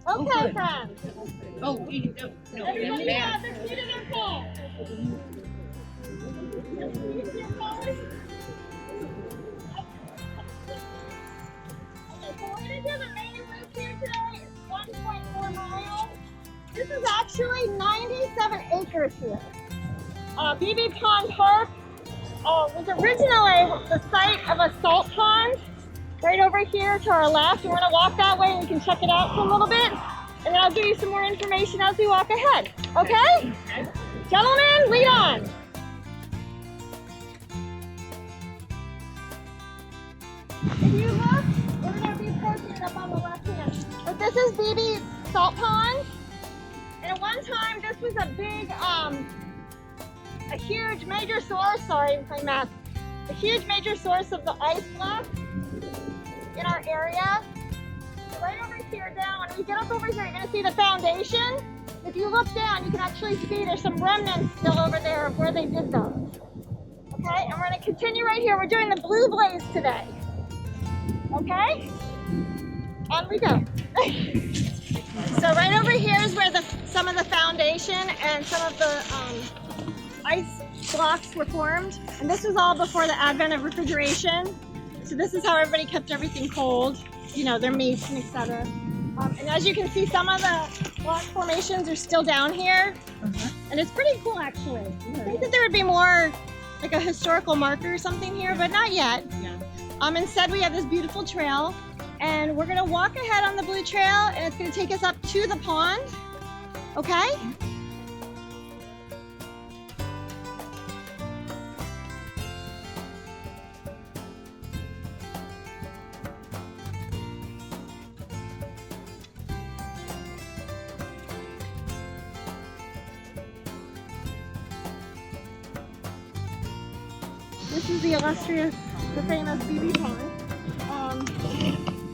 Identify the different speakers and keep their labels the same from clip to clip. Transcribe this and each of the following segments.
Speaker 1: Okay, friends.
Speaker 2: Oh, no,
Speaker 1: Everybody
Speaker 2: bad.
Speaker 1: have their feet in their phone. Okay, so we're going to do the main route here today. It's 1.4 miles. This is actually 97 acres here. Beebe Pond Park was originally the site of a salt pond right over here to our left. We're going to walk that way and you can check it out for a little bit. And then I'll give you some more information as we walk ahead. Okay? Gentlemen, lead on. If you look, we're going to be approaching it up on the left hand. But this is Beebe Salt Pond. And at one time, this was a big, a huge major source, sorry, I'm playing math, a huge major source of the ice block in our area. So right over here down, when we get up over here, you're going to see the foundation. If you look down, you can actually see there's some remnants still over there of where they did those. Okay, and we're going to continue right here. We're doing the blue blaze today. Okay, on we go. So right over here is where some of the foundation and some of the ice blocks were formed. And this was all before the advent of refrigeration. So this is how everybody kept everything cold, you know, their meats and etc. And as you can see, some of the block formations are still down here. And it's pretty cool, actually. I think that there would be more like a historical marker or something here, but not yet. Instead, we have this beautiful trail. And we're gonna walk ahead on the blue trail and it's gonna take us up to the pond, okay? This is the illustrious, the famous Beebe Pond.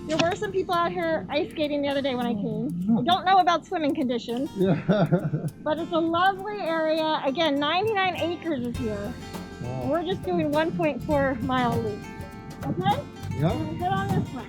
Speaker 1: There were some people out here ice skating the other day when I came. I don't know about swimming conditions, but it's a lovely area. Again, 99 acres is here. Wow. We're just doing 1.4 mile loop. Okay?
Speaker 3: Yeah.
Speaker 1: We're gonna get on this one.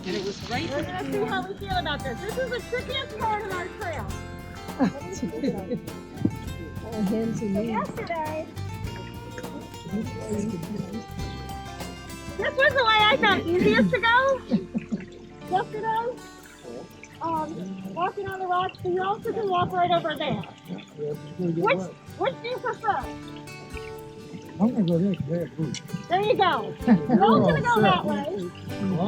Speaker 2: And it was right.
Speaker 1: We're going to see how we feel about this. This is the trickiest part of our trail. Yesterday, this was the way I found easiest to go. Yesterday, walking on the rocks, but you also can walk right over there. Which do you prefer?
Speaker 3: I'm going to go this way.
Speaker 1: There you go. You're all going to go that way. And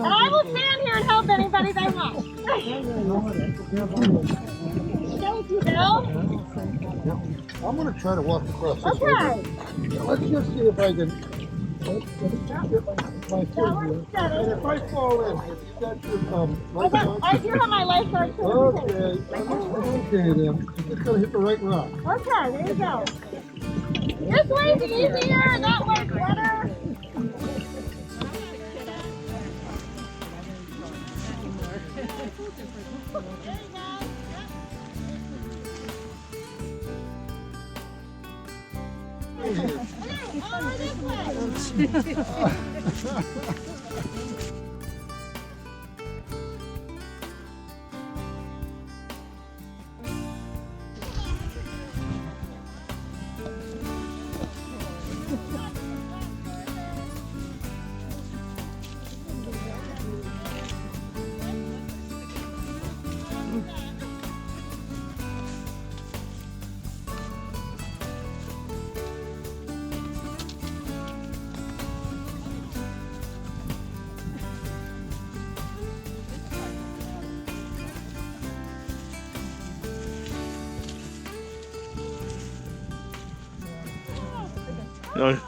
Speaker 1: I will stand here and help anybody they want. Thank you, Bill.
Speaker 3: I'm going to try to walk across this
Speaker 1: Okay.
Speaker 3: way. Let's just see if I can get my feet here. And if I fall in, you got your
Speaker 1: I do have my lifeguard too.
Speaker 3: Okay then. You just got to hit the right rock.
Speaker 1: Okay, there you go. This way's easier, that way's better. This way.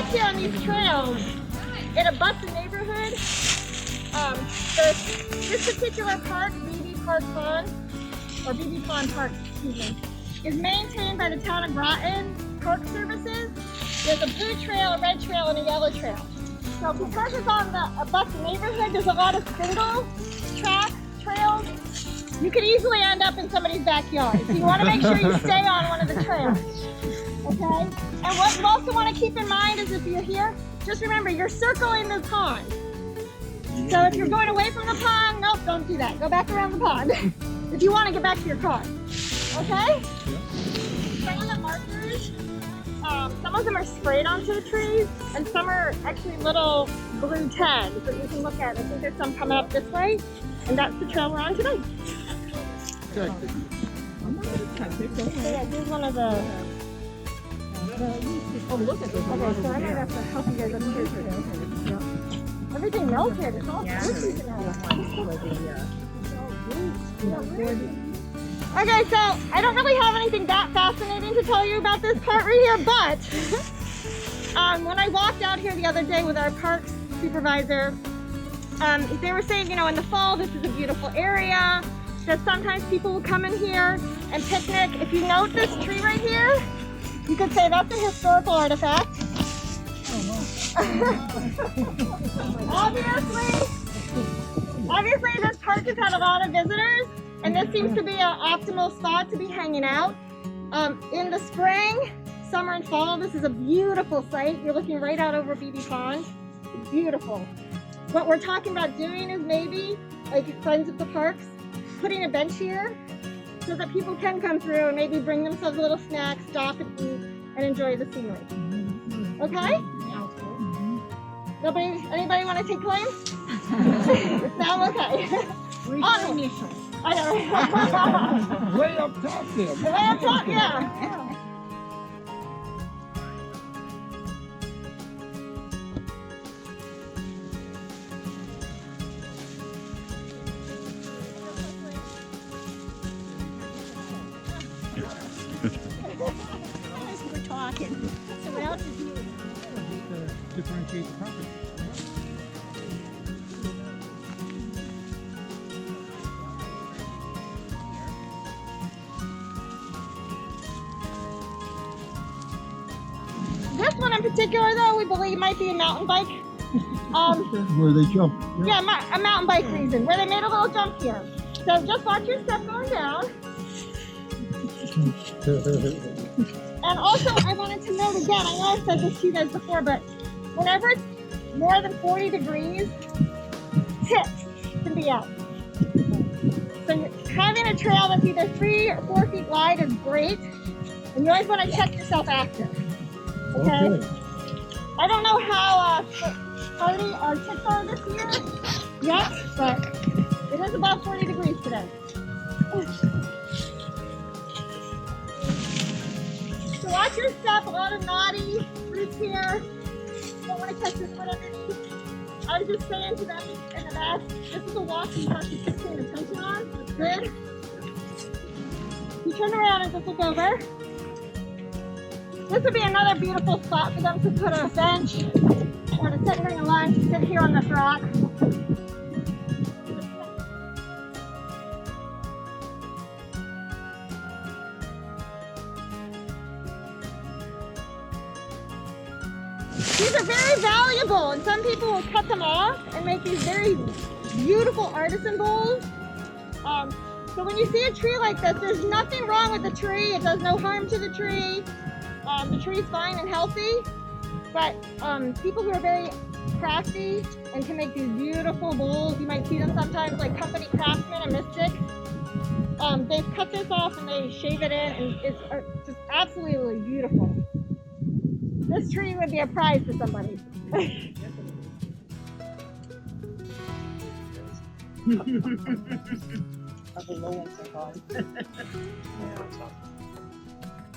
Speaker 1: walk here on these trails, it abuts the neighborhood. This particular park, Beebe Pond, or Beebe Pond Park, excuse me, is maintained by the town of Groton Park Services. There's a blue trail, a red trail, and a yellow trail. So because it's on the abuts the neighborhood, there's a lot of single track trails. You could easily end up in somebody's backyard. So you want to make sure you stay on one of the trails. Okay? And what you also want to keep in mind is if you're here, just remember you're circling the pond. So if you're going away from the pond, nope, don't do that. Go back around the pond if you want to get back to your car. Okay? Some of the markers, some of them are sprayed onto the trees, and some are actually little blue tags that you can look at. I think there's some coming up this way, and that's the trail we're on today.
Speaker 3: Okay.
Speaker 1: So yeah, here's one of the.
Speaker 2: Oh, look at this.
Speaker 1: Okay, so I might have to help you guys up here too. Everything melted. It's all squishy now. Okay, so I don't really have anything that fascinating to tell you about this part right here, but when I walked out here the other day with our parks supervisor, they were saying, you know, in the fall this is a beautiful area, that sometimes people will come in here and picnic. If you note this tree right here, you could say that's a historical artifact. Obviously this park has had a lot of visitors, and this seems to be an optimal spot to be hanging out. In the spring, summer, and fall, this is a beautiful site. You're looking right out over Beebe Pond. It's beautiful. What we're talking about doing is maybe, like Friends of the Parks, putting a bench here so that people can come through and maybe bring themselves a little snack, stop and eat, and enjoy the scenery. Okay? Anybody want to take claim? Sound okay? On initials. I know.
Speaker 3: Way up top there.
Speaker 1: Way up top, yeah.
Speaker 2: We're talking. So what else is new?
Speaker 3: Differentiate the property.
Speaker 1: This one in particular, though, we believe might be a mountain bike.
Speaker 3: Where they jump.
Speaker 1: Yeah, a mountain bike reason, where they made a little jump here. So just watch your step going down. And also, I wanted to note again, I know I've said this to you guys before, but whenever it's more than 40 degrees, tips can be out. So having a trail that's either 3 or 4 feet wide is great, and you always want to check yourself after. Okay? I don't know how hardy our ticks are this year yet, but it is about 40 degrees today. So watch your step, a lot of knotty roots here. Don't want to catch this one underneath. I was just saying to them in the back, this is a walk you have to keep paying attention on. It's good. You turn around and just look over. This would be another beautiful spot for them to put a bench or to sit during lunch, sit here on this rock. These are very valuable, and some people will cut them off and make these very beautiful artisan bowls. So when you see a tree like this, there's nothing wrong with the tree. It does no harm to the tree. The tree's fine and healthy, but people who are very crafty and can make these beautiful bowls, you might see them sometimes, like Company Craftsman and Mystic. They've cut this off and they shave it in, and it's just absolutely beautiful. This tree would be a prize for somebody.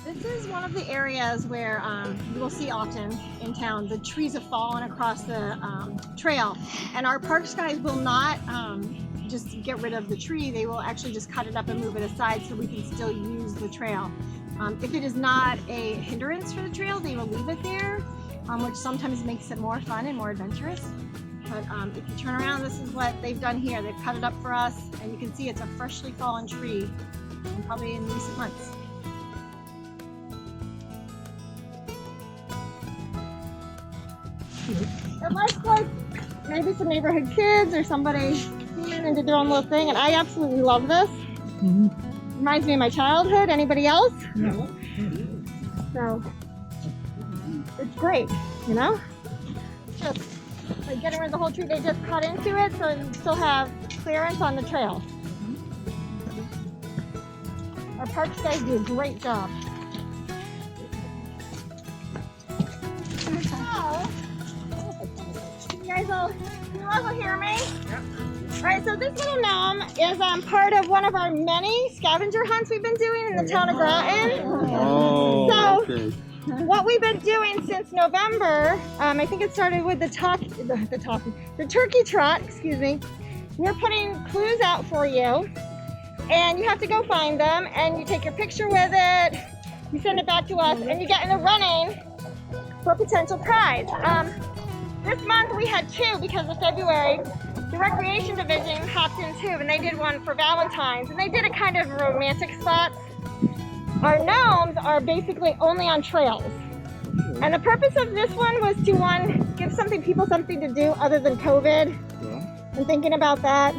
Speaker 1: This is one of the areas where you will see often in town. The trees have fallen across the trail, and our parks guys will not just get rid of the tree. They will actually just cut it up and move it aside so we can still use the trail. If it is not a hindrance for the trail, they will leave it there. which sometimes makes it more fun and more adventurous. But if you turn around, this is what they've done here. They've cut it up for us, and you can see it's a freshly fallen tree, and probably in recent months. It looks like maybe some neighborhood kids or somebody came in and did their own little thing, and I absolutely love this. Reminds me of my childhood. Anybody else?
Speaker 3: No.
Speaker 1: So it's great, you know? Just like getting rid of the whole tree, they just cut into it so you still have clearance on the trail. Our parks guys do a great job. You guys will hear me? Yep. All right, so this little gnome is part of one of our many scavenger hunts we've been doing in the town of Groton.
Speaker 3: Oh,
Speaker 1: so,
Speaker 3: okay.
Speaker 1: What we've been doing since November, I think it started with the turkey trot, excuse me. We're putting clues out for you, and you have to go find them, and you take your picture with it, you send it back to us, and you get in the running for a potential prize. This month we had two because of February. The Recreation Division hopped in too, and they did one for Valentine's, and they did a kind of romantic spot. Our gnomes are basically only on trails. And the purpose of this one was to, give people something to do other than COVID and thinking about that,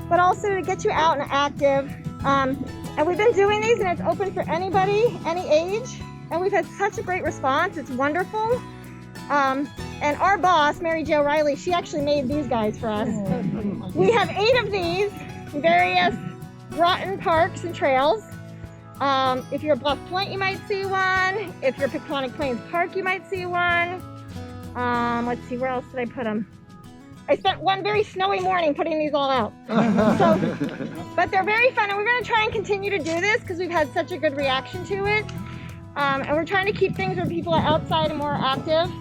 Speaker 1: but also to get you out and active. And we've been doing these, and it's open for anybody, any age, and we've had such a great response. It's wonderful. And our boss, Mary Jo Riley, she actually made these guys for us. We have 8 of these in various Groton parks and trails. If you're at Bluff Point, you might see one. If you're at Peconic Plains Park, you might see one. Let's see, where else did I put them? I spent one very snowy morning putting these all out. But they're very fun, and we're going to try and continue to do this because we've had such a good reaction to it. And we're trying to keep things where people are outside and more active,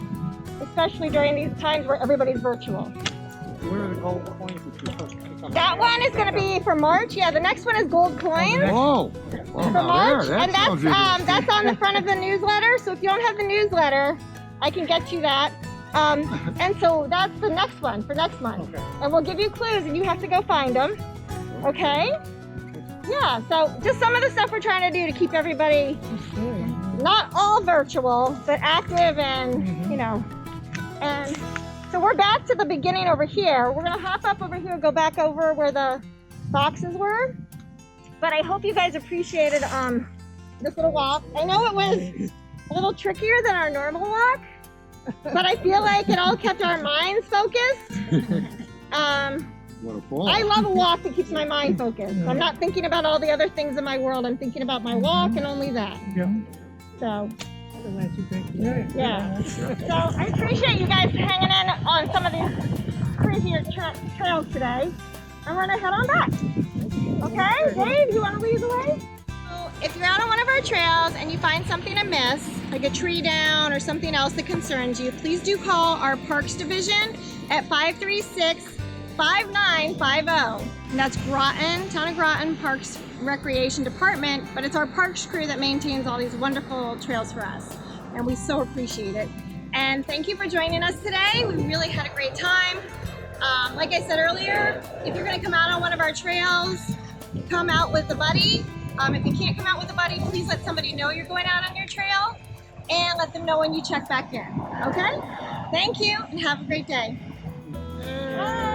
Speaker 1: especially during these times where everybody's virtual.
Speaker 3: Where are the gold coins that you put?
Speaker 1: That one is going to be for March. Yeah, the next one is gold coins.
Speaker 3: Oh,
Speaker 1: For March, and that's on the front of the newsletter. So if you don't have the newsletter, I can get you that. And so that's the next one for next month.
Speaker 3: Okay.
Speaker 1: And we'll give you clues, and you have to go find them. Okay? Yeah. So just some of the stuff we're trying to do to keep everybody not all virtual, but active, and you know. And so we're back to the beginning over here. We're gonna hop up over here, go back over where the boxes were. But I hope you guys appreciated this little walk. I know it was a little trickier than our normal walk, but I feel like it all kept our minds focused. I love a walk that keeps my mind focused. I'm not thinking about all the other things in my world. I'm thinking about my walk and only that.
Speaker 3: Yeah.
Speaker 1: So, yeah. So I appreciate you guys hanging in on some of these crazier trails today. I'm gonna head on back. Okay, Dave, you want to lead the way? So if you're out on one of our trails and you find something amiss, like a tree down or something else that concerns you, please do call our Parks Division at 536-5950. And that's Groton, Town of Groton Parks Recreation Department, but it's our parks crew that maintains all these wonderful trails for us. And we so appreciate it. And thank you for joining us today. We really had a great time. Like I said earlier, if you're gonna come out on one of our trails, come out with a buddy. If you can't come out with a buddy, please let somebody know you're going out on your trail, and let them know when you check back in, okay? Thank you, and have a great day. Bye.